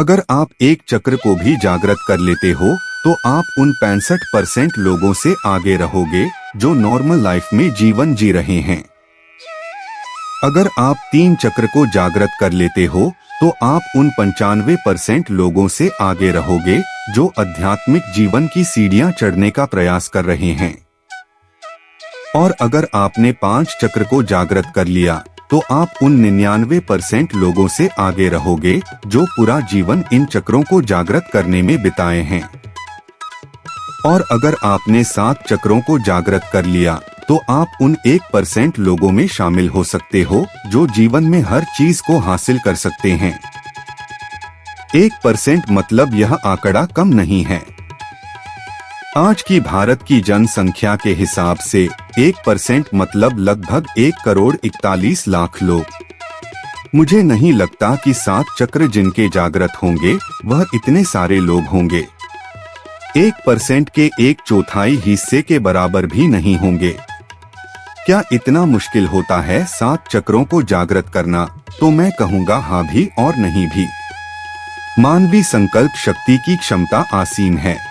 अगर आप एक चक्र को भी जागृत कर लेते हो तो आप उन 65% लोगों से आगे रहोगे जो नॉर्मल लाइफ में जीवन जी रहे हैं। अगर आप 3 चक्र को जागृत कर लेते हो तो आप उन 95% लोगों से आगे रहोगे जो आध्यात्मिक जीवन की सीढ़ियां चढ़ने का प्रयास कर रहे हैं। और अगर आपने 5 चक्र को जागृत कर लिया तो आप उन 99% लोगों से आगे रहोगे जो पूरा जीवन इन चक्रों को जागृत करने में बिताए हैं। और अगर आपने 7 चक्रों को जागृत कर लिया तो आप उन 1% लोगों में शामिल हो सकते हो जो जीवन में हर चीज को हासिल कर सकते हैं। 1% मतलब यह आंकड़ा कम नहीं है। आज की भारत की जनसंख्या के हिसाब से 1% मतलब लगभग 1,41,00,000 लोग। मुझे नहीं लगता कि 7 चक्र जिनके जागृत होंगे वह इतने सारे लोग होंगे। 1% के 1/4 हिस्से के बराबर भी नहीं होंगे। क्या इतना मुश्किल होता है 7 चक्रों को जागृत करना? तो मैं कहूँगा हाँ भी और नहीं भी। मानवीय संकल्प शक्ति की क्षमता असीम है।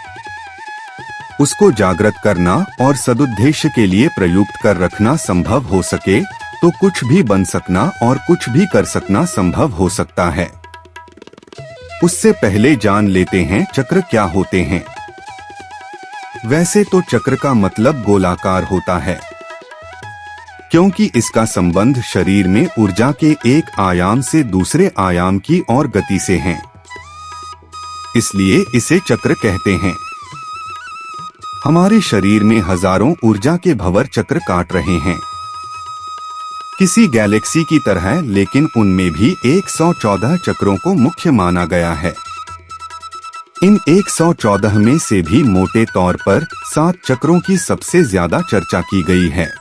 उसको जागृत करना और सदुद्देश्य के लिए प्रयुक्त कर रखना संभव हो सके तो कुछ भी बन सकना और कुछ भी कर सकना संभव हो सकता है। उससे पहले जान लेते हैं चक्र क्या होते हैं। वैसे तो चक्र का मतलब गोलाकार होता है, क्योंकि इसका संबंध शरीर में ऊर्जा के एक आयाम से दूसरे आयाम की ओर गति से है, इसलिए इसे चक्र कहते हैं। हमारे शरीर में हजारों ऊर्जा के भंवर चक्र काट रहे हैं, किसी गैलेक्सी की तरह, लेकिन उनमें भी 114 चक्रों को मुख्य माना गया है। इन 114 में से भी मोटे तौर पर 7 चक्रों की सबसे ज्यादा चर्चा की गई है,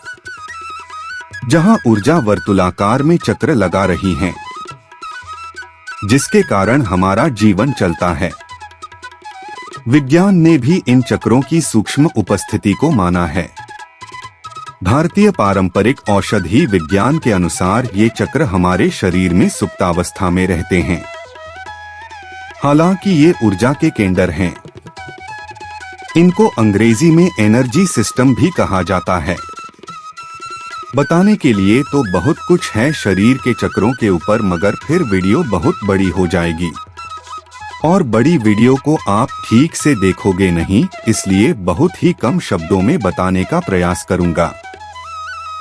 जहां ऊर्जा वर्तुलाकार में चक्र लगा रही हैं, जिसके कारण हमारा जीवन चलता है। विज्ञान ने भी इन चक्रों की सूक्ष्म उपस्थिति को माना है। भारतीय पारंपरिक औषधि विज्ञान के अनुसार ये चक्र हमारे शरीर में सुप्तावस्था में रहते हैं। हालांकि ये ऊर्जा के केंद्र हैं। इनको अंग्रेजी में एनर्जी सिस्टम भी कहा जाता है। बताने के लिए तो बहुत कुछ है शरीर के चक्रों के ऊपर, मगर फिर वीडियो बहुत बड़ी हो जाएगी और बड़ी वीडियो को आप ठीक से देखोगे नहीं, इसलिए बहुत ही कम शब्दों में बताने का प्रयास करूंगा।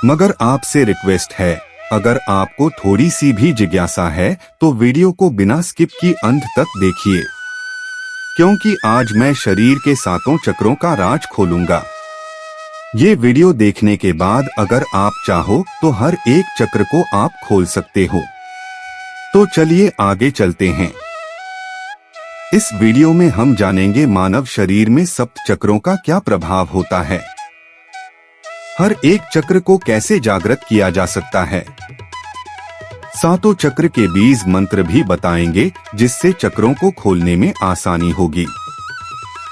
मगर आपसे रिक्वेस्ट है, अगर आपको थोड़ी सी भी जिज्ञासा है तो वीडियो को बिना स्किप की अंत तक देखिए, क्योंकि आज मैं शरीर के 7 चक्रों का राज खोलूंगा। ये वीडियो देखने के बाद अगर आप चाहो तो हर एक चक्र को आप खोल सकते हो। तो चलिए आगे चलते हैं। इस वीडियो में हम जानेंगे मानव शरीर में 7 चक्रों का क्या प्रभाव होता है, हर एक चक्र को कैसे जागृत किया जा सकता है। 7 चक्र के बीज मंत्र भी बताएंगे जिससे चक्रों को खोलने में आसानी होगी,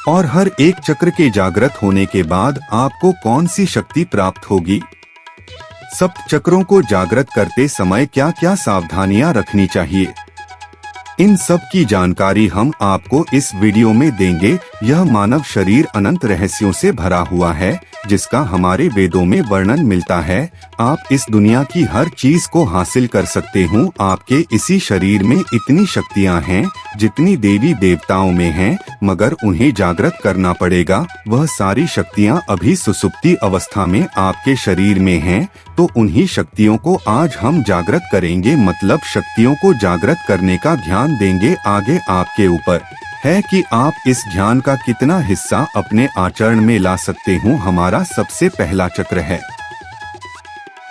और हर एक चक्र के जागृत होने के बाद आपको कौन सी शक्ति प्राप्त होगी। 7 चक्रों को जागृत करते समय क्या क्या सावधानियां रखनी चाहिए, इन सब की जानकारी हम आपको इस वीडियो में देंगे। यह मानव शरीर अनंत रहस्यों से भरा हुआ है, जिसका हमारे वेदों में वर्णन मिलता है। आप इस दुनिया की हर चीज को हासिल कर सकते हो। आपके इसी शरीर में इतनी शक्तियां हैं जितनी देवी देवताओं में हैं, मगर उन्हें जागृत करना पड़ेगा। वह सारी शक्तियां अभी सुसुप्ति अवस्था में आपके शरीर में हैं, तो उन्हीं शक्तियों को आज हम जागृत करेंगे। मतलब शक्तियों को जागृत करने का ध्यान देंगे। आगे आपके ऊपर है कि आप इस ध्यान का कितना हिस्सा अपने आचरण में ला सकते हो। हमारा सबसे पहला चक्र है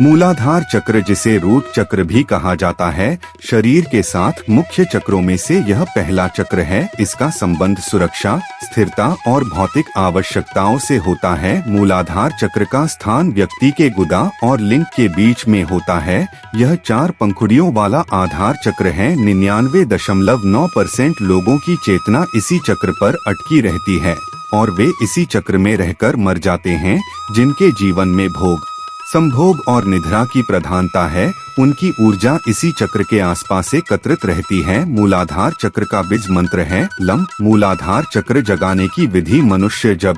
मूलाधार चक्र, जिसे रूट चक्र भी कहा जाता है। शरीर के 7 मुख्य चक्रों में से यह पहला चक्र है। इसका संबंध सुरक्षा, स्थिरता और भौतिक आवश्यकताओं से होता है। मूलाधार चक्र का स्थान व्यक्ति के गुदा और लिंग के बीच में होता है। यह 4 पंखुड़ियों वाला आधार चक्र है। 99.9% लोगों की चेतना इसी चक्र पर अटकी रहती है और वे इसी चक्र में रहकर मर जाते हैं। जिनके जीवन में भोग, संभोग और निद्रा की प्रधानता है। उनकी ऊर्जा इसी चक्र के आसपास एकत्रित रहती है। मूलाधार चक्र का बीज मंत्र है लम। मूलाधार चक्र जगाने की विधि मनुष्य जब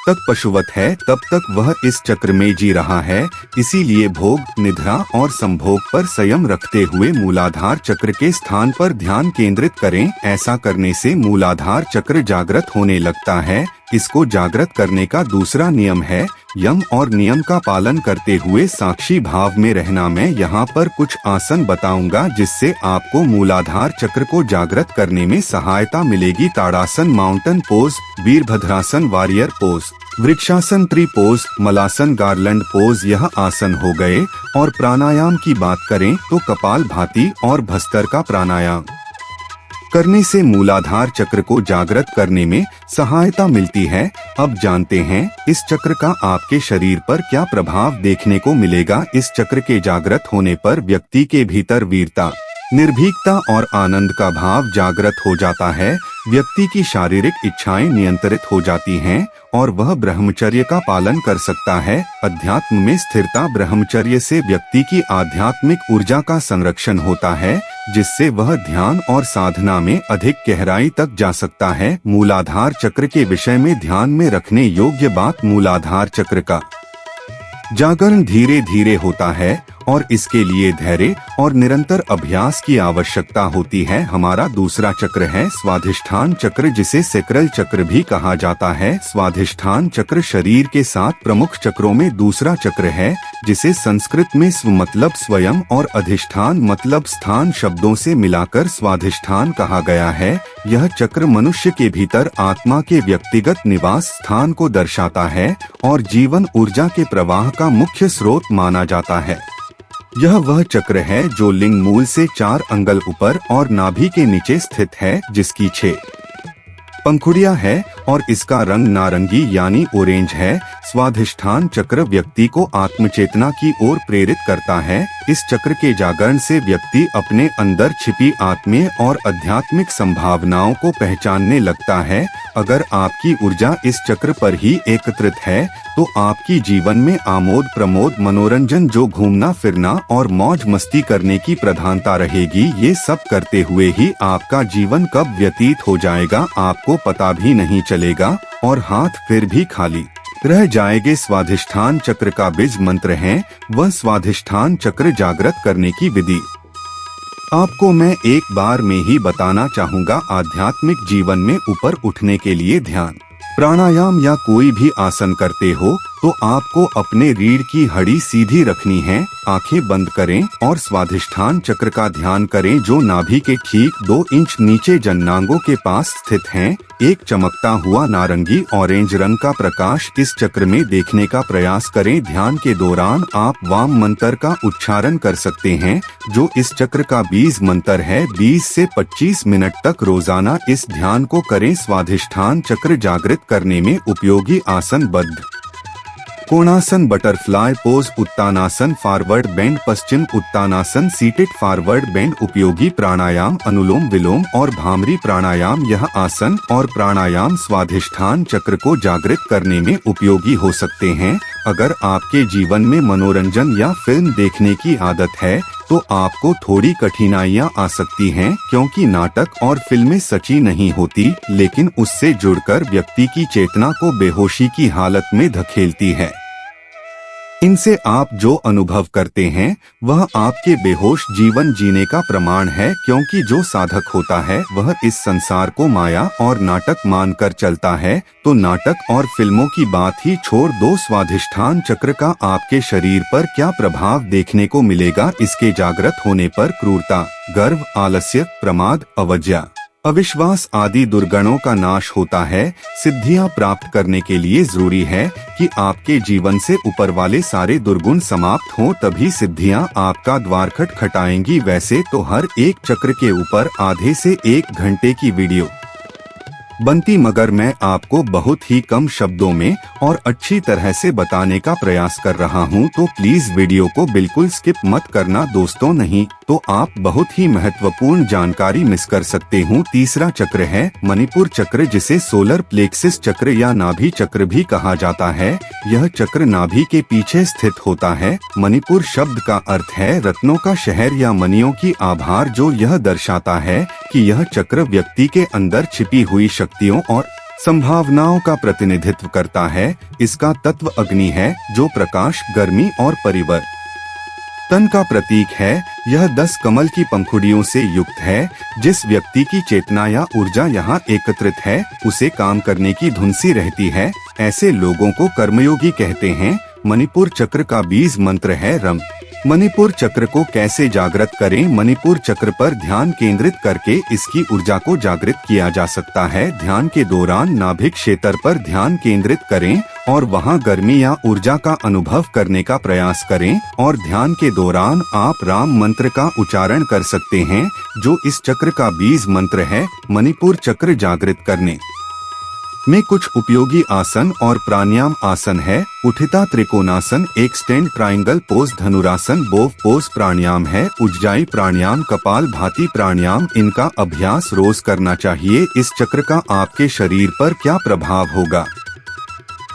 तक पशुवत है तब तक वह इस चक्र में जी रहा है। इसीलिए भोग, निद्रा और संभोग पर संयम रखते हुए मूलाधार चक्र के स्थान पर ध्यान केंद्रित करें। ऐसा करने से मूलाधार चक्र जागृत होने लगता है। इसको जागृत करने का दूसरा नियम है यम और नियम का पालन करते हुए साक्षी भाव में रहना। मैं यहाँ पर कुछ आसन बताऊंगा जिससे आपको मूलाधार चक्र को जागृत करने में सहायता मिलेगी। ताड़ासन, माउंटेन पोज, वीरभद्रासन, वॉरियर पोज, वृक्षासन, ट्री पोज, मलासन, गार्लैंड पोज यह आसन हो गए। और प्राणायाम की बात करें तो कपाल भाती और भस्तर का प्राणायाम करने से मूलाधार चक्र को जागृत करने में सहायता मिलती है। अब जानते हैं इस चक्र का आपके शरीर पर क्या प्रभाव देखने को मिलेगा। इस चक्र के जागृत होने पर व्यक्ति के भीतर वीरता, निर्भीकता और आनंद का भाव जागृत हो जाता है। व्यक्ति की शारीरिक इच्छाएं नियंत्रित हो जाती हैं और वह ब्रह्मचर्य का पालन कर सकता है। अध्यात्म में स्थिरता, ब्रह्मचर्य से व्यक्ति की आध्यात्मिक ऊर्जा का संरक्षण होता है जिससे वह ध्यान और साधना में अधिक गहराई तक जा सकता है। मूलाधार चक्र के विषय में ध्यान में रखने योग्य बात, मूलाधार चक्र का जागरण धीरे धीरे होता है और इसके लिए धैर्य और निरंतर अभ्यास की आवश्यकता होती है। हमारा दूसरा चक्र है स्वाधिष्ठान चक्र, जिसे सेक्रल चक्र भी कहा जाता है। स्वाधिष्ठान चक्र शरीर के 7 प्रमुख चक्रों में दूसरा चक्र है, जिसे संस्कृत में स्व मतलब स्वयं और अधिष्ठान मतलब स्थान शब्दों से मिलाकर स्वाधिष्ठान कहा गया है। यह चक्र मनुष्य के भीतर आत्मा के व्यक्तिगत निवास स्थान को दर्शाता है और जीवन ऊर्जा के प्रवाह का मुख्य स्रोत माना जाता है। यह वह चक्र है जो लिंग मूल से 4 अंगुल ऊपर और नाभि के नीचे स्थित है, जिसकी 6 पंखुड़ियां है और इसका रंग नारंगी यानी ऑरेंज है। स्वाधिष्ठान चक्र व्यक्ति को आत्मचेतना की ओर प्रेरित करता है। इस चक्र के जागरण से व्यक्ति अपने अंदर छिपी आत्मीय और आध्यात्मिक संभावनाओं को पहचानने लगता है। अगर आपकी ऊर्जा इस चक्र पर ही एकत्रित है तो आपकी जीवन में आमोद प्रमोद, मनोरंजन, जो घूमना फिरना और मौज मस्ती करने की प्रधानता रहेगी। ये सब करते हुए ही आपका जीवन कब व्यतीत हो जाएगा आपको पता भी नहीं चलेगा और हाथ फिर भी खाली रह जाएंगे। स्वाधिष्ठान चक्र का बीज मंत्र है वह स्वाधिष्ठान चक्र जागृत करने की विधि आपको मैं एक बार में ही बताना चाहूँगा। आध्यात्मिक जीवन में ऊपर उठने के लिए ध्यान, प्राणायाम या कोई भी आसन करते हो तो आपको अपने रीढ़ की हड्डी सीधी रखनी है। आंखें बंद करें और स्वाधिष्ठान चक्र का ध्यान करें जो नाभि के ठीक 2 इंच नीचे जननांगों के पास स्थित हैं। एक चमकता हुआ नारंगी ऑरेंज रंग का प्रकाश इस चक्र में देखने का प्रयास करें। ध्यान के दौरान आप वाम मंत्र का उच्चारण कर सकते हैं जो इस चक्र का बीज मंत्र है। 20 से 25 मिनट तक रोजाना इस ध्यान को करें। स्वाधिष्ठान चक्र जागृत करने में उपयोगी आसन, बद्ध कोणासन, बटरफ्लाई पोज, उत्तानासन, फॉरवर्ड बेंड, पश्चिम उत्तानासन, सीटेड फॉरवर्ड बेंड। उपयोगी प्राणायाम, अनुलोम विलोम और भामरी प्राणायाम। यह आसन और प्राणायाम स्वाधिष्ठान चक्र को जागृत करने में उपयोगी हो सकते हैं। अगर आपके जीवन में मनोरंजन या फिल्म देखने की आदत है तो आपको थोड़ी कठिनाइयां आ सकती हैं, क्योंकि नाटक और फिल्में सच्ची नहीं होती, लेकिन उससे जुड़कर व्यक्ति की चेतना को बेहोशी की हालत में धकेलती है। इनसे आप जो अनुभव करते हैं वह आपके बेहोश जीवन जीने का प्रमाण है, क्योंकि जो साधक होता है वह इस संसार को माया और नाटक मानकर चलता है। तो नाटक और फिल्मों की बात ही छोड़ दो, स्वाधिष्ठान चक्र का आपके शरीर पर क्या प्रभाव देखने को मिलेगा। इसके जागृत होने पर क्रूरता, गर्व, आलस्य, प्रमाद, अवज्ञा, अविश्वास आदि दुर्गुणों का नाश होता है। सिद्धियां प्राप्त करने के लिए जरूरी है कि आपके जीवन से ऊपर वाले सारे दुर्गुण समाप्त हों, तभी सिद्धियां आपका द्वार खटखटाएंगी। वैसे तो हर एक चक्र के ऊपर आधे से 1 घंटे की वीडियो बनती, मगर मैं आपको बहुत ही कम शब्दों में और अच्छी तरह से बताने का प्रयास कर रहा हूं, तो प्लीज वीडियो को बिल्कुल स्किप मत करना दोस्तों, नहीं तो आप बहुत ही महत्वपूर्ण जानकारी मिस कर सकते हो। तीसरा चक्र है मणिपुर चक्र, जिसे सोलर प्लेक्सिस चक्र या नाभि चक्र भी कहा जाता है। यह चक्र नाभि के पीछे स्थित होता है। मणिपुर शब्द का अर्थ है रत्नों का शहर या मणियों की आभार, जो यह दर्शाता है कि यह चक्र व्यक्ति के अंदर छिपी हुई शक्तियों और संभावनाओं का प्रतिनिधित्व करता है। इसका तत्व अग्नि है, जो प्रकाश, गर्मी और परिवर्तन का प्रतीक है। यह 10 कमल की पंखुड़ियों से युक्त है। जिस व्यक्ति की चेतना या ऊर्जा यहाँ एकत्रित है, उसे काम करने की धुन सी रहती है। ऐसे लोगों को कर्मयोगी कहते हैं। मणिपुर चक्र का बीज मंत्र है रम। मणिपुर चक्र को कैसे जागृत करें? मणिपुर चक्र पर ध्यान केंद्रित करके इसकी ऊर्जा को जागृत किया जा सकता है। ध्यान के दौरान नाभिक क्षेत्र पर ध्यान केंद्रित करें और वहां गर्मी या ऊर्जा का अनुभव करने का प्रयास करें। और ध्यान के दौरान आप राम मंत्र का उच्चारण कर सकते हैं, जो इस चक्र का बीज मंत्र है। मणिपुर चक्र जागृत करने में कुछ उपयोगी आसन और प्राणायाम आसन है। उठिता त्रिकोणासन, एक स्टैंड ट्रायंगल पोज, धनुरासन, बोव पोज प्राणायाम है। उज्जाई प्राणायाम, कपाल भाती प्राणायाम, इनका अभ्यास रोज करना चाहिए। इस चक्र का आपके शरीर पर क्या प्रभाव होगा?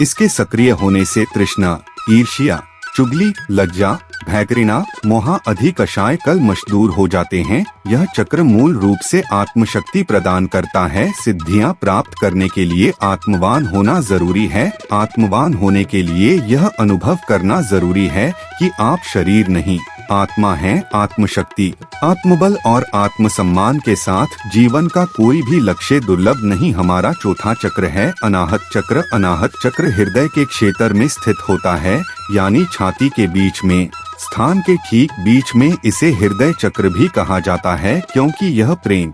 इसके सक्रिय होने से तृष्णा, ईर्ष्या, चुगली, लज्जा, भयघृणा, मोह आदि कषाय कल्मष दूर हो जाते हैं। यह चक्र मूल रूप से आत्मशक्ति प्रदान करता है। सिद्धियां प्राप्त करने के लिए आत्मवान होना जरूरी है। आत्मवान होने के लिए यह अनुभव करना जरूरी है कि आप शरीर नहीं, आत्मा है। आत्मशक्ति, आत्मबल और आत्मसम्मान के साथ जीवन का कोई भी लक्ष्य दुर्लभ नहीं। हमारा चौथा चक्र है अनाहत चक्र। अनाहत चक्र हृदय के क्षेत्र में स्थित होता है, यानी छाती के बीच में स्थान के ठीक बीच में। इसे हृदय चक्र भी कहा जाता है, क्योंकि यह प्रेम,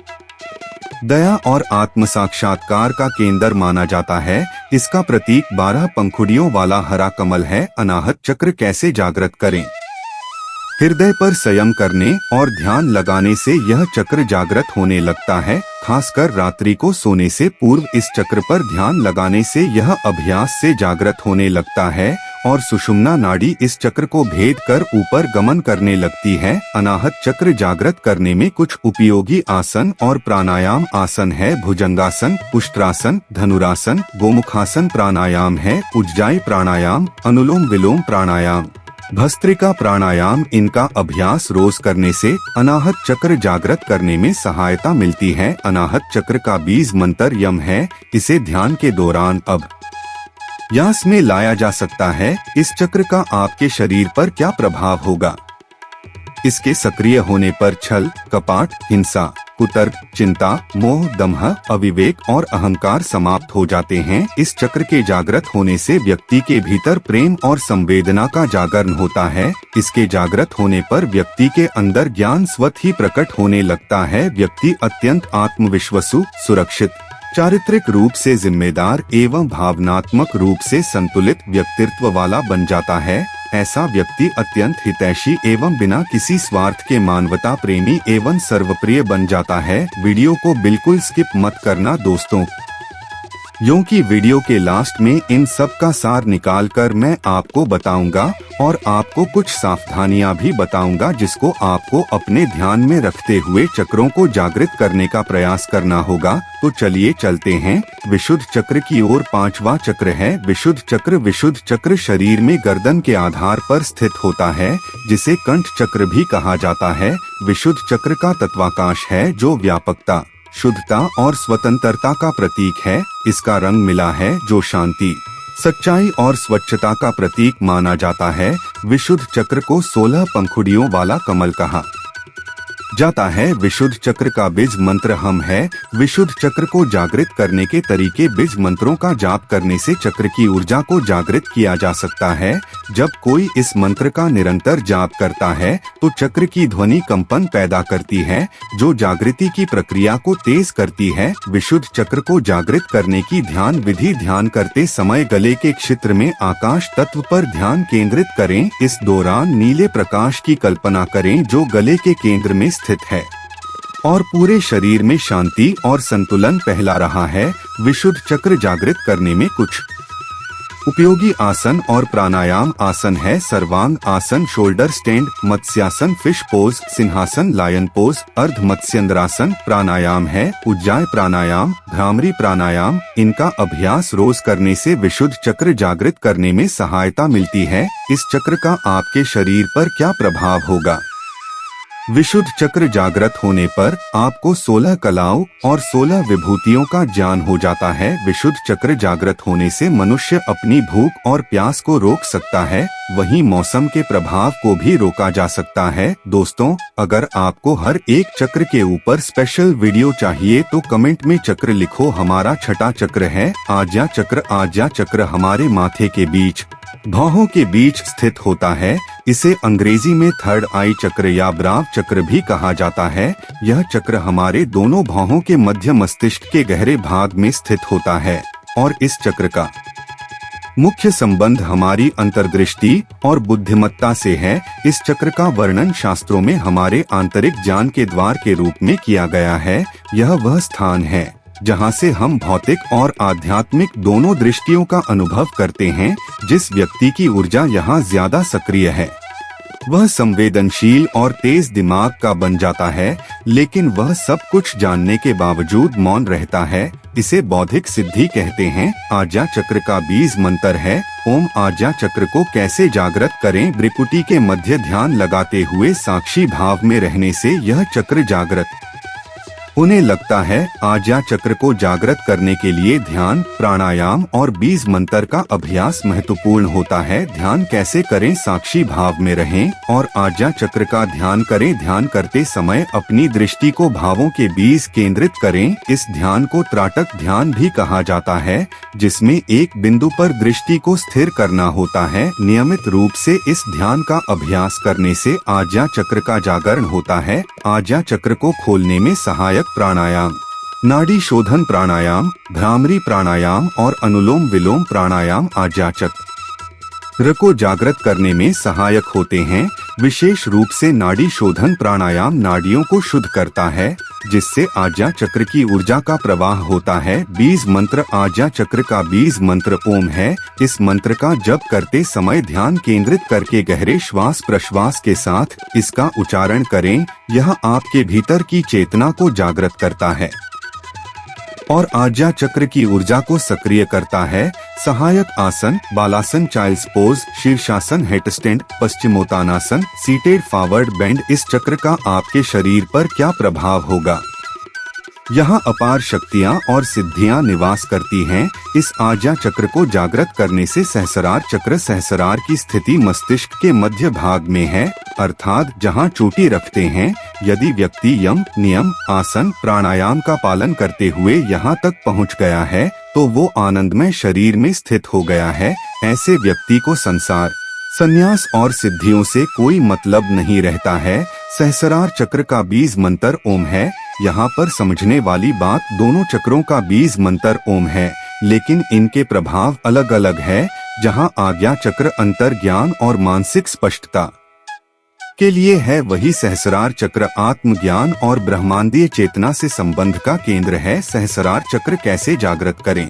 दया और आत्म साक्षात्कार का केंद्र माना जाता है। इसका प्रतीक 12 पंखुड़ियों वाला हरा कमल है। अनाहत चक्र कैसे जागृत करें? हृदय पर संयम करने और ध्यान लगाने से यह चक्र जागृत होने लगता है। खासकर रात्रि को सोने से पूर्व इस चक्र पर ध्यान लगाने से यह अभ्यास से जागृत होने लगता है और सुषुम्ना नाड़ी इस चक्र को भेद कर ऊपर गमन करने लगती है। अनाहत चक्र जागृत करने में कुछ उपयोगी आसन और प्राणायाम आसन है। भुजंगासन, पुष्ट्रासन, धनुरासन, गोमुखासन प्राणायाम है। उज्जाई प्राणायाम, अनुलोम विलोम प्राणायाम, भस्त्रिका प्राणायाम, इनका अभ्यास रोज करने से अनाहत चक्र जागृत करने में सहायता मिलती है। अनाहत चक्र का बीज मंत्र यम है। इसे ध्यान के दौरान अभ्यास में लाया जा सकता है। इस चक्र का आपके शरीर पर क्या प्रभाव होगा? इसके सक्रिय होने पर छल, कपट, हिंसा, कुतर्क, चिंता, मोह, दम्भ, अविवेक और अहंकार समाप्त हो जाते हैं। इस चक्र के जागृत होने से व्यक्ति के भीतर प्रेम और संवेदना का जागरण होता है। इसके जागृत होने पर व्यक्ति के अंदर ज्ञान स्वतः ही प्रकट होने लगता है। व्यक्ति अत्यंत आत्मविश्वासु, सुरक्षित, चारित्रिक रूप से जिम्मेदार एवं भावनात्मक रूप से संतुलित व्यक्तित्व वाला बन जाता है। ऐसा व्यक्ति अत्यंत हितैषी एवं बिना किसी स्वार्थ के मानवता प्रेमी एवं सर्वप्रिय बन जाता है। वीडियो को बिल्कुल स्किप मत करना दोस्तों, क्योंकि वीडियो के लास्ट में इन सब का सार निकाल कर मैं आपको बताऊंगा और आपको कुछ सावधानियां भी बताऊंगा, जिसको आपको अपने ध्यान में रखते हुए चक्रों को जागृत करने का प्रयास करना होगा। तो चलिए चलते हैं विशुद्ध चक्र की ओर। 5वां चक्र है विशुद्ध चक्र। विशुद्ध चक्र शरीर में गर्दन के आधार पर स्थित होता है, जिसे कंठ चक्र भी कहा जाता है। विशुद्ध चक्र का तत्वाकाश है, जो व्यापकता, शुद्धता और स्वतंत्रता का प्रतीक है। इसका रंग मिला है, जो शांति, सच्चाई और स्वच्छता का प्रतीक माना जाता है। विशुद्ध चक्र को 16 पंखुड़ियों वाला कमल कहा जाता है। विशुद्ध चक्र का बीज मंत्र हम है। विशुद्ध चक्र को जागृत करने के तरीके। बीज मंत्रों का जाप करने से चक्र की ऊर्जा को जागृत किया जा सकता है। जब कोई इस मंत्र का निरंतर जाप करता है तो चक्र की ध्वनि कंपन पैदा करती है, जो जागृति की प्रक्रिया को तेज करती है। विशुद्ध चक्र को जागृत करने की ध्यान विधि। ध्यान करते समय गले के क्षेत्र में आकाश तत्व पर ध्यान केंद्रित करें। इस दौरान नीले प्रकाश की कल्पना करें, जो गले के केंद्र में स्थित है। और पूरे शरीर में शांति और संतुलन फैला रहा है। विशुद्ध चक्र जागृत करने में कुछ उपयोगी आसन और प्राणायाम आसन है। सर्वांग आसन, shoulder stand, matsyasana, fish pose, सिंहासन, लायन पोज, अर्ध मत्स्येंद्रासन। प्राणायाम है उज्जाय प्राणायाम, भ्रामरी प्राणायाम। इनका अभ्यास रोज करने से विशुद्ध चक्र जागृत करने में सहायता मिलती है। इस चक्र का आपके शरीर पर क्या प्रभाव होगा? विशुद्ध चक्र जागृत होने पर आपको 16 कलाओं और 16 विभूतियों का ज्ञान हो जाता है। विशुद्ध चक्र जागृत होने से मनुष्य अपनी भूख और प्यास को रोक सकता है, वहीं मौसम के प्रभाव को भी रोका जा सकता है। दोस्तों, अगर आपको हर एक चक्र के ऊपर स्पेशल वीडियो चाहिए तो कमेंट में चक्र लिखो। हमारा छठा चक्र है आज्ञा चक्र। आज्ञा चक्र हमारे माथे के बीच, भौहों के बीच स्थित होता है। इसे अंग्रेजी में थर्ड आई चक्र या ब्राव चक्र भी कहा जाता है। यह चक्र हमारे दोनों भौहों के मध्य मस्तिष्क के गहरे भाग में स्थित होता है और इस चक्र का मुख्य संबंध हमारी अंतर्दृष्टि और बुद्धिमत्ता से है। इस चक्र का वर्णन शास्त्रों में हमारे आंतरिक ज्ञान के द्वार के रूप में किया गया है। यह वह स्थान है जहाँ से हम भौतिक और आध्यात्मिक दोनों दृष्टियों का अनुभव करते हैं। जिस व्यक्ति की ऊर्जा यहाँ ज्यादा सक्रिय है वह संवेदनशील और तेज दिमाग का बन जाता है, लेकिन वह सब कुछ जानने के बावजूद मौन रहता है। इसे बौद्धिक सिद्धि कहते हैं। आज्ञा चक्र का बीज मंत्र है ओम। आज्ञा चक्र को कैसे जागृत करें? भ्रिकुटी के मध्य ध्यान लगाते हुए साक्षी भाव में रहने से यह चक्र जागृत उन्हें लगता है। आज्ञा चक्र को जागृत करने के लिए ध्यान, प्राणायाम और बीज मंत्र का अभ्यास महत्वपूर्ण होता है। ध्यान कैसे करें? साक्षी भाव में रहें और आज्ञा चक्र का ध्यान करें। ध्यान करते समय अपनी दृष्टि को भावों के बीच केंद्रित करें। इस ध्यान को त्राटक ध्यान भी कहा जाता है, जिसमें एक बिंदु पर दृष्टि को स्थिर करना होता है। नियमित रूप से इस ध्यान का अभ्यास करने से आज्ञा चक्र का जागरण होता है। आज्ञा चक्र को खोलने में सहायक प्राणायाम, नाड़ी शोधन प्राणायाम, भ्रामरी प्राणायाम और अनुलोम विलोम प्राणायाम आज्ञा चक्र को जागृत करने में सहायक होते हैं। विशेष रूप से नाड़ी शोधन प्राणायाम नाड़ियों को शुद्ध करता है, जिससे आज्ञा चक्र की ऊर्जा का प्रवाह होता है। बीज मंत्र आज्ञा चक्र का बीज मंत्र ओम है। इस मंत्र का जप करते समय ध्यान केंद्रित करके गहरे श्वास प्रश्वास के साथ इसका उच्चारण करें। यह आपके भीतर की चेतना को जागृत करता है और आज्ञा चक्र की ऊर्जा को सक्रिय करता है। सहायक आसन, बालासन, चाइल्ड्स पोज, शीर्षासन, headstand, Paschimottanasana, seated forward bend. इस चक्र का आपके शरीर पर क्या प्रभाव होगा? यहाँ अपार शक्तियाँ और सिद्धियाँ निवास करती हैं। इस आज्ञा चक्र को जागृत करने से सहस्रार चक्र, सहस्रार की स्थिति मस्तिष्क के मध्य भाग में है, अर्थात जहाँ चोटी रखते हैं। यदि व्यक्ति यम, नियम, आसन, प्राणायाम का पालन करते हुए यहाँ तक पहुँच गया है तो वो आनंदमय शरीर में स्थित हो गया है। ऐसे व्यक्ति को संसार, संन्यास और सिद्धियों से कोई मतलब नहीं रहता है। सहस्रार चक्र का बीज मंत्र ओम है। यहाँ पर समझने वाली बात, दोनों चक्रों का बीज मंत्र ओम है, लेकिन इनके प्रभाव अलग अलग है। जहाँ आज्ञा चक्र अंतर ज्ञान और मानसिक स्पष्टता के लिए है, वही सहस्रार चक्र आत्मज्ञान और ब्रह्मांडीय चेतना से संबंध का केंद्र है। सहस्रार चक्र कैसे जागृत करें?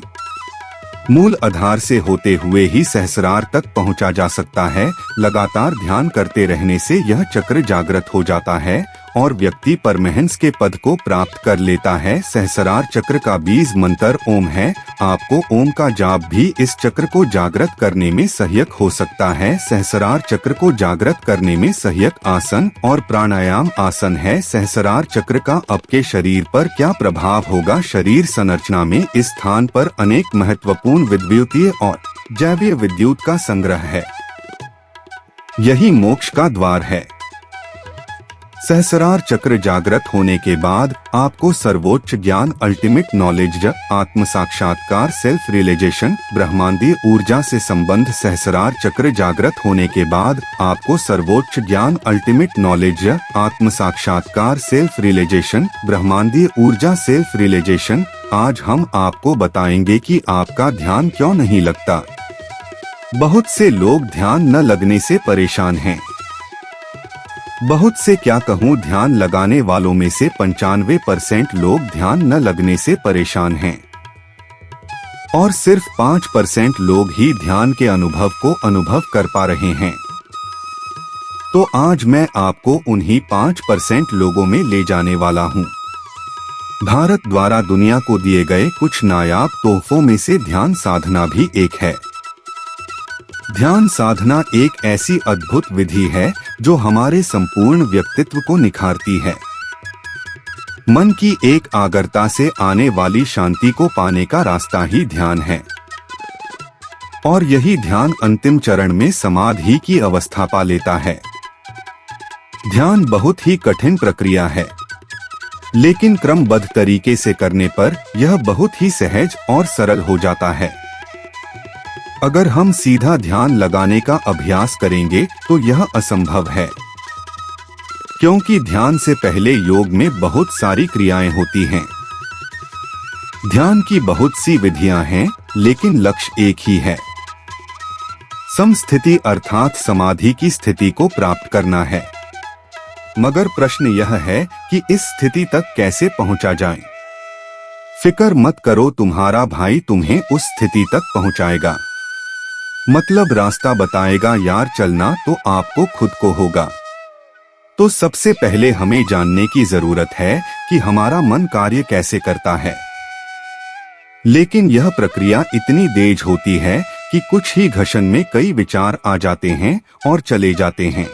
मूल आधार से होते हुए ही सहस्रार तक पहुंचा जा सकता है। लगातार ध्यान करते रहने से यह चक्र जागृत हो जाता है और व्यक्ति परमहंस के पद को प्राप्त कर लेता है। सहस्रार चक्र का बीज मंत्र ओम है। आपको ओम का जाप भी इस चक्र को जागृत करने में सहायक हो सकता है। सहस्रार चक्र को जागृत करने में सहायक आसन और प्राणायाम आसन है। सहस्रार चक्र का आपके शरीर पर क्या प्रभाव होगा? शरीर संरचना में इस स्थान पर अनेक महत्वपूर्ण विद्युतीय और जैवीय विद्युत का संग्रह है। यही मोक्ष का द्वार है। सहस्रार चक्र जागृत होने के बाद आपको सर्वोच्च ज्ञान, अल्टीमेट नॉलेज, आत्म साक्षात्कार, सेल्फ रियलाइजेशन, ब्रह्मांडीय ऊर्जा से संबंध। सहस्रार चक्र जागृत होने के बाद आपको सर्वोच्च ज्ञान, अल्टीमेट नॉलेज, आत्म साक्षात्कार, सेल्फ रियलाइजेशन, ब्रह्मांडीय ऊर्जा, सेल्फ रियलाइजेशन। आज हम आपको बताएंगे कि आपका ध्यान क्यों नहीं लगता। बहुत से लोग ध्यान न लगने से परेशान हैं। बहुत से क्या कहूँ ध्यान लगाने वालों में से 95% लोग ध्यान न लगने से परेशान हैं और सिर्फ 5% लोग ही ध्यान के अनुभव को अनुभव कर पा रहे हैं। तो आज मैं आपको उन्हीं 5% लोगों में ले जाने वाला हूँ। भारत द्वारा दुनिया को दिए गए कुछ नायाब तोहफों में से ध्यान साधना भी एक है। ध्यान साधना एक ऐसी अद्भुत विधि है जो हमारे संपूर्ण व्यक्तित्व को निखारती है। मन की एक आगरता से आने वाली शांति को पाने का रास्ता ही ध्यान है और यही ध्यान अंतिम चरण में समाधि की अवस्था पा लेता है। ध्यान बहुत ही कठिन प्रक्रिया है, लेकिन क्रमबद्ध तरीके से करने पर यह बहुत ही सहज और सरल हो जाता है। अगर हम सीधा ध्यान लगाने का अभ्यास करेंगे तो यह असंभव है, क्योंकि ध्यान से पहले योग में बहुत सारी क्रियाएं होती हैं। ध्यान की बहुत सी विधियां हैं, लेकिन लक्ष्य एक ही है। समस्थिति अर्थात समाधि की स्थिति को प्राप्त करना है। मगर प्रश्न यह है कि इस स्थिति तक कैसे पहुंचा जाए। फिक्र मत करो, तुम्हारा भाई तुम्हें उस स्थिति तक पहुंचाएगा। मतलब रास्ता बताएगा यार, चलना तो आपको खुद को होगा। तो सबसे पहले हमें जानने की जरूरत है कि हमारा मन कार्य कैसे करता है। लेकिन यह प्रक्रिया इतनी तेज होती है कि कुछ ही घर्षण में कई विचार आ जाते हैं और चले जाते हैं।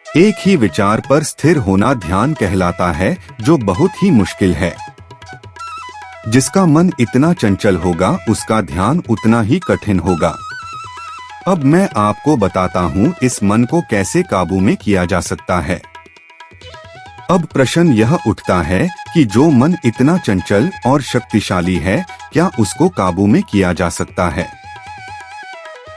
एक ही विचार पर स्थिर होना ध्यान कहलाता है, जो बहुत ही मुश्किल है। जिसका मन इतना चंचल होगा उसका ध्यान उतना ही कठिन होगा। अब मैं आपको बताता हूँ इस मन को कैसे काबू में किया जा सकता है। अब प्रश्न यह उठता है कि जो मन इतना चंचल और शक्तिशाली है, क्या उसको काबू में किया जा सकता है?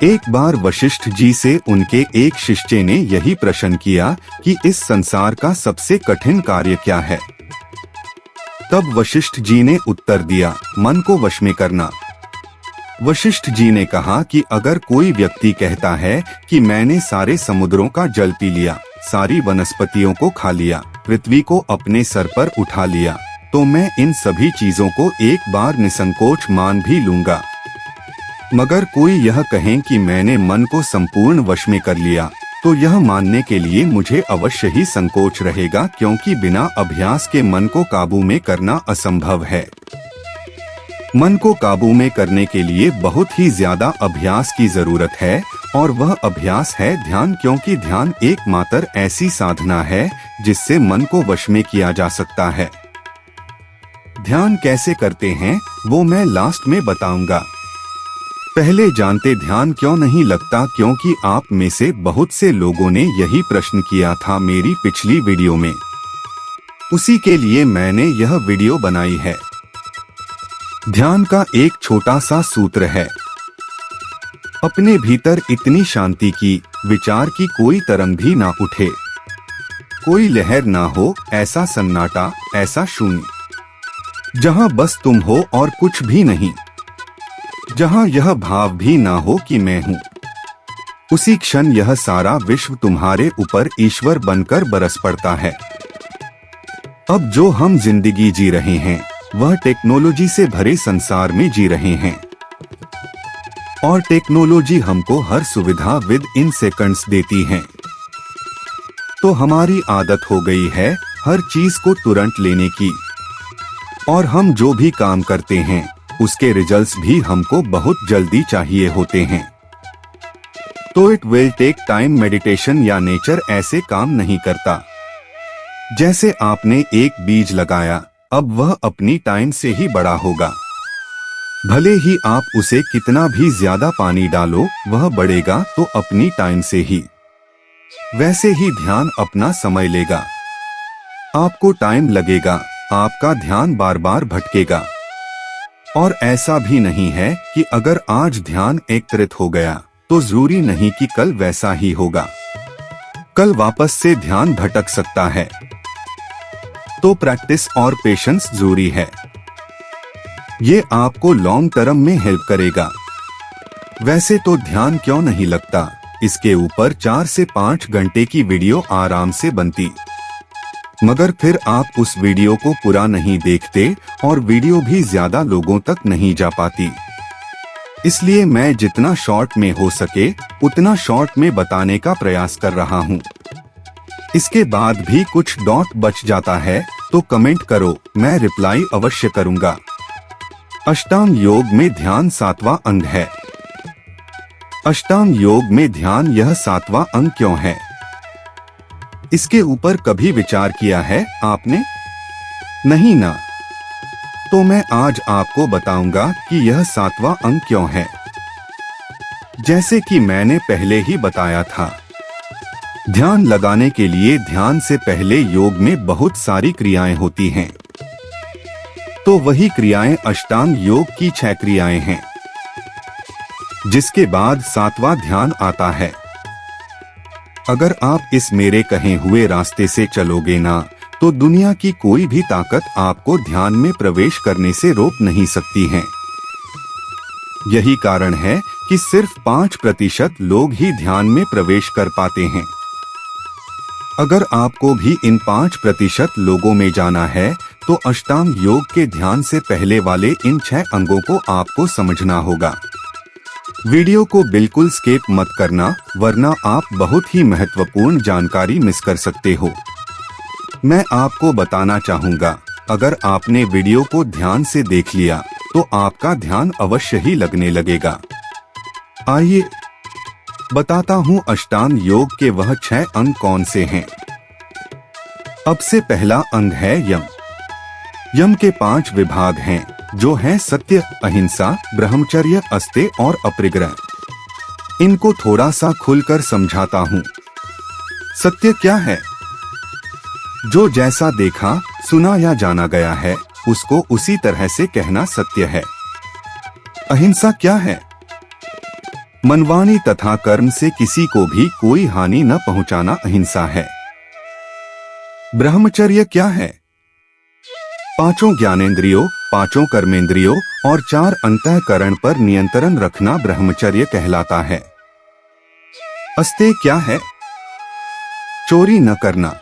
एक बार वशिष्ठ जी से उनके एक शिष्य ने यही प्रश्न किया कि इस संसार का सबसे कठिन कार्य क्या है। तब वशिष्ठ जी ने उत्तर दिया, मन को वश में करना। वशिष्ठ जी ने कहा कि अगर कोई व्यक्ति कहता है कि मैंने सारे समुद्रों का जल पी लिया, सारी वनस्पतियों को खा लिया, पृथ्वी को अपने सर पर उठा लिया, तो मैं इन सभी चीजों को एक बार निसंकोच मान भी लूंगा। मगर कोई यह कहे कि मैंने मन को संपूर्ण वश में कर लिया, तो यह मानने के लिए मुझे अवश्य ही संकोच रहेगा, क्योंकि बिना अभ्यास के मन को काबू में करना असंभव है। मन को काबू में करने के लिए बहुत ही ज्यादा अभ्यास की जरूरत है, और वह अभ्यास है ध्यान, क्योंकि ध्यान एकमात्र ऐसी साधना है जिससे मन को वश में किया जा सकता है। ध्यान कैसे करते हैं वो मैं लास्ट में बताऊंगा। पहले जानते ध्यान क्यों नहीं लगता, क्योंकि आप में से बहुत से लोगों ने यही प्रश्न किया था मेरी पिछली वीडियो में। उसी के लिए मैंने यह वीडियो बनाई है। ध्यान का एक छोटा सा सूत्र है, अपने भीतर इतनी शांति की, विचार की कोई तरंग भी ना उठे, कोई लहर ना हो, ऐसा सन्नाटा, ऐसा शून्य, जहां बस तुम हो और कुछ भी नहीं, जहां यह भाव भी ना हो कि मैं हूं। उसी क्षण यह सारा विश्व तुम्हारे ऊपर ईश्वर बनकर बरस पड़ता है। अब जो हम जिंदगी जी रहे हैं वह टेक्नोलॉजी से भरे संसार में जी रहे हैं, और टेक्नोलॉजी हमको हर सुविधा विद इन सेकंड्स देती है। तो हमारी आदत हो गई है हर चीज को तुरंत लेने की, और हम जो भी काम करते हैं उसके रिजल्ट्स भी हमको बहुत जल्दी चाहिए होते हैं। तो it will take time. Meditation या नेचर ऐसे काम नहीं करता। जैसे आपने एक बीज लगाया, अब वह अपनी टाइम से ही बड़ा होगा। भले ही आप उसे कितना भी ज्यादा पानी डालो, वह बढ़ेगा तो अपनी टाइम से ही। वैसे ही ध्यान अपना समय लेगा, आपको टाइम लगेगा, आपका ध्यान बार बार भटकेगा। और ऐसा भी नहीं है कि अगर आज ध्यान एकत्रित हो गया तो जरूरी नहीं कि कल वैसा ही होगा। कल वापस से ध्यान भटक सकता है। तो प्रैक्टिस और पेशेंस जरूरी है। ये आपको लॉन्ग टर्म में हेल्प करेगा। वैसे तो ध्यान क्यों नहीं लगता, इसके ऊपर 4 से 5 घंटे की वीडियो आराम से बनती, मगर फिर आप उस वीडियो को पूरा नहीं देखते और वीडियो भी ज्यादा लोगों तक नहीं जा पाती। इसलिए मैं जितना शॉर्ट में हो सके उतना शॉर्ट में बताने का प्रयास कर रहा हूँ। इसके बाद भी कुछ डॉट बच जाता है तो कमेंट करो, मैं रिप्लाई अवश्य करूँगा। अष्टांग योग में ध्यान 7वां अंग है। अष्टांग योग में ध्यान यह 7वां अंग क्यों है, इसके ऊपर कभी विचार किया है आपने? नहीं ना? तो मैं आज आपको बताऊंगा कि यह 7वां अंग क्यों है। जैसे कि मैंने पहले ही बताया था, ध्यान लगाने के लिए ध्यान से पहले योग में बहुत सारी क्रियाएं होती हैं। तो वही क्रियाएं अष्टांग योग की 6 क्रियाएं हैं, जिसके बाद 7वां ध्यान आता है। अगर आप इस मेरे कहे हुए रास्ते से चलोगे ना, तो दुनिया की कोई भी ताकत आपको ध्यान में प्रवेश करने से रोक नहीं सकती है। यही कारण है कि सिर्फ 5% लोग ही ध्यान में प्रवेश कर पाते हैं। अगर आपको भी इन 5% लोगों में जाना है, तो अष्टांग योग के ध्यान से पहले वाले इन 6 अंगों को आपको समझना होगा। वीडियो को बिल्कुल स्किप मत करना, वरना आप बहुत ही महत्वपूर्ण जानकारी मिस कर सकते हो। मैं आपको बताना चाहूँगा, अगर आपने वीडियो को ध्यान से देख लिया तो आपका ध्यान अवश्य ही लगने लगेगा। आइए बताता हूँ अष्टांग योग के वह 6 अंग कौन से हैं। अब से पहला अंग है यम। यम के 5 विभाग हैं, जो हैं सत्य, अहिंसा, ब्रह्मचर्य, अस्तेय और अपरिग्रह। इनको थोड़ा सा खुलकर समझाता हूँ। सत्य क्या है? जो जैसा देखा, सुना या जाना गया है, उसको उसी तरह से कहना सत्य है। अहिंसा क्या है? मनवाणी तथा कर्म से किसी को भी कोई हानि न पहुंचाना अहिंसा है। ब्रह्मचर्य क्या है? 5 ज्ञानेंद्रियों, 5 कर्मेंद्रियों और 4 अंतःकरण पर नियंत्रण रखना ब्रह्मचर्य कहलाता है। अस्तेय क्या है? चोरी न करना।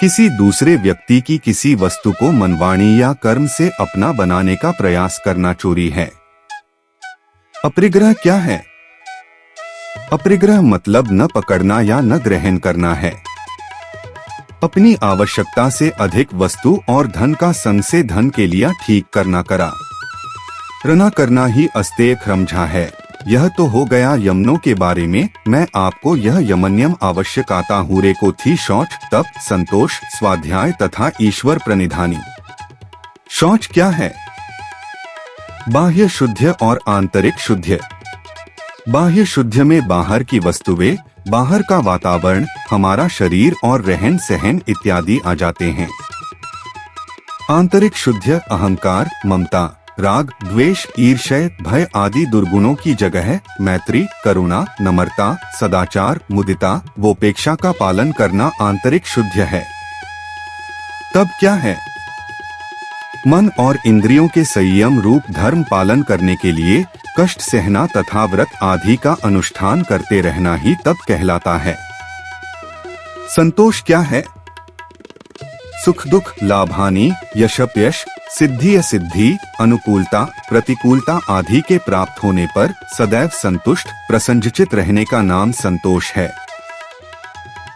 किसी दूसरे व्यक्ति की किसी वस्तु को मनवाणी या कर्म से अपना बनाने का प्रयास करना चोरी है। अपरिग्रह क्या है? अपरिग्रह मतलब न पकड़ना या न ग्रहण करना है। अपनी आवश्यकता से अधिक वस्तु और धन का संग से धन के लिए ठीक करना करा रना करना ही अस्तेय क्रमझा है। यह तो हो गया यमनों के बारे में। मैं आपको यह यमनियम आवश्यक आता हूँ। रे को थी शौच, तप, संतोष, स्वाध्याय तथा ईश्वर प्रणिधानी। शौच क्या है? बाह्य शुद्ध और आंतरिक शुद्ध। बाह्य शुद्ध में बाहर की वस्तुएं, बाहर का वातावरण, हमारा शरीर और रहन सहन इत्यादि आ जाते हैं। आंतरिक शुद्ध अहंकार, ममता, राग, द्वेष, ईर्ष्या, भय आदि दुर्गुणों की जगह मैत्री, करुणा, नम्रता, सदाचार, मुदिता, वोपेक्षा का पालन करना आंतरिक शुद्ध है। तब क्या है? मन और इंद्रियों के संयम रूप धर्म पालन करने के लिए कष्ट सहना तथा व्रत आदि का अनुष्ठान करते रहना ही तप कहलाता है। संतोष क्या है? सुख दुख, लाभ हानि, यशपयश, सिद्धि असिद्धि, अनुकूलता, प्रतिकूलता आदि के प्राप्त होने पर सदैव संतुष्ट, प्रसन्नचित्त रहने का नाम संतोष है।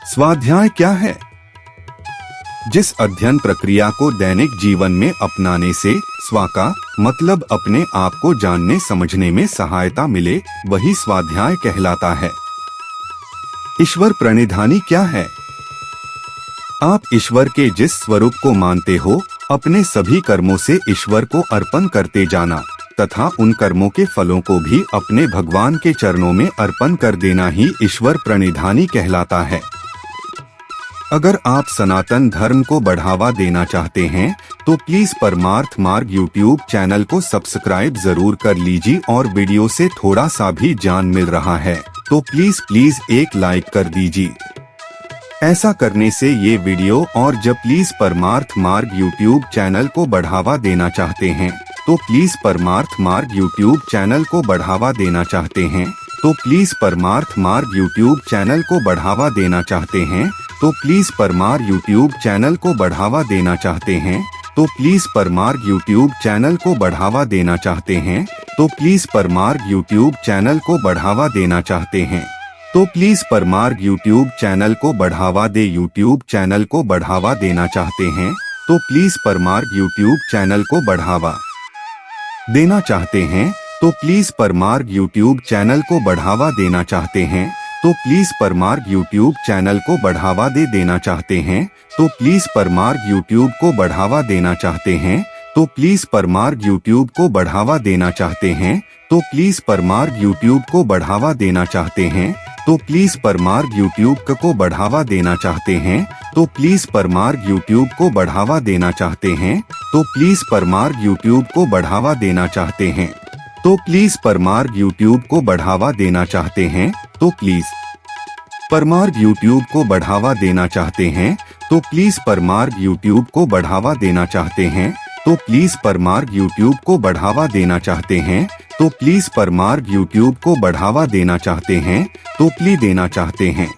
स्वाध्याय क्या है? जिस अध्ययन प्रक्रिया को दैनिक जीवन में अपनाने से स्वा मतलब अपने आप को जानने समझने में सहायता मिले, वही स्वाध्याय कहलाता है। ईश्वर प्रणिधानी क्या है? आप ईश्वर के जिस स्वरूप को मानते हो, अपने सभी कर्मों से ईश्वर को अर्पण करते जाना तथा उन कर्मों के फलों को भी अपने भगवान के चरणों में अर्पण कर देना ही ईश्वर प्रणिधानी कहलाता है। अगर आप सनातन धर्म को बढ़ावा देना चाहते हैं तो प्लीज परमार्थ मार्ग यूट्यूब चैनल को सब्सक्राइब जरूर कर लीजिए और वीडियो से थोड़ा सा भी ज्ञान मिल रहा है तो प्लीज एक लाइक कर दीजिए। ऐसा करने से ये वीडियो और जब प्लीज परमार्थ मार्ग यूट्यूब चैनल को बढ़ावा देना चाहते हैं तो प्लीज परमार्थ मार्ग यूट्यूब चैनल को बढ़ावा देना चाहते हैं तो प्लीज परमार्थ मार्ग यूट्यूब चैनल को बढ़ावा देना चाहते हैं, तो प्लीज परमार यूट्यूब चैनल को बढ़ावा देना चाहते हैं, तो प्लीज परमार्ग यूट्यूब चैनल को बढ़ावा देना चाहते हैं, तो प्लीज परमार्ग यूट्यूब चैनल को बढ़ावा देना चाहते हैं, तो प्लीज परमार्ग यूट्यूब चैनल को बढ़ावा दे यूट्यूब चैनल को बढ़ावा देना चाहते हैं, तो प्लीज परमार्ग यूट्यूब चैनल को बढ़ावा देना चाहते हैं, तो प्लीज परमार्ग यूट्यूब चैनल को बढ़ावा देना चाहते हैं, तो प्लीज परमार्ग यूट्यूब चैनल को बढ़ावा देना चाहते हैं, तो प्लीज परमार्ग यूट्यूब को बढ़ावा देना चाहते हैं, तो प्लीज परमार्ग यूट्यूब को बढ़ावा देना चाहते हैं, तो प्लीज परमार्ग यूट्यूब को बढ़ावा देना चाहते हैं, तो प्लीज परमार्ग यूट्यूब को बढ़ावा देना चाहते हैं, तो प्लीज परमार्ग यूट्यूब को बढ़ावा देना चाहते हैं, तो प्लीज परमार्ग यूट्यूब को बढ़ावा देना चाहते हैं, तो प्लीज परमार्ग यूट्यूब को बढ़ावा देना चाहते हैं, तो प्लीज परमार्ग यूट्यूब को बढ़ावा देना चाहते हैं, तो प्लीज परमार्ग यूट्यूब को बढ़ावा देना चाहते हैं, तो प्लीज परमार्ग यूट्यूब को बढ़ावा देना चाहते हैं, तो प्लीज परमार्ग यूट्यूब को बढ़ावा देना चाहते हैं, तो प्लीज देना चाहते हैं।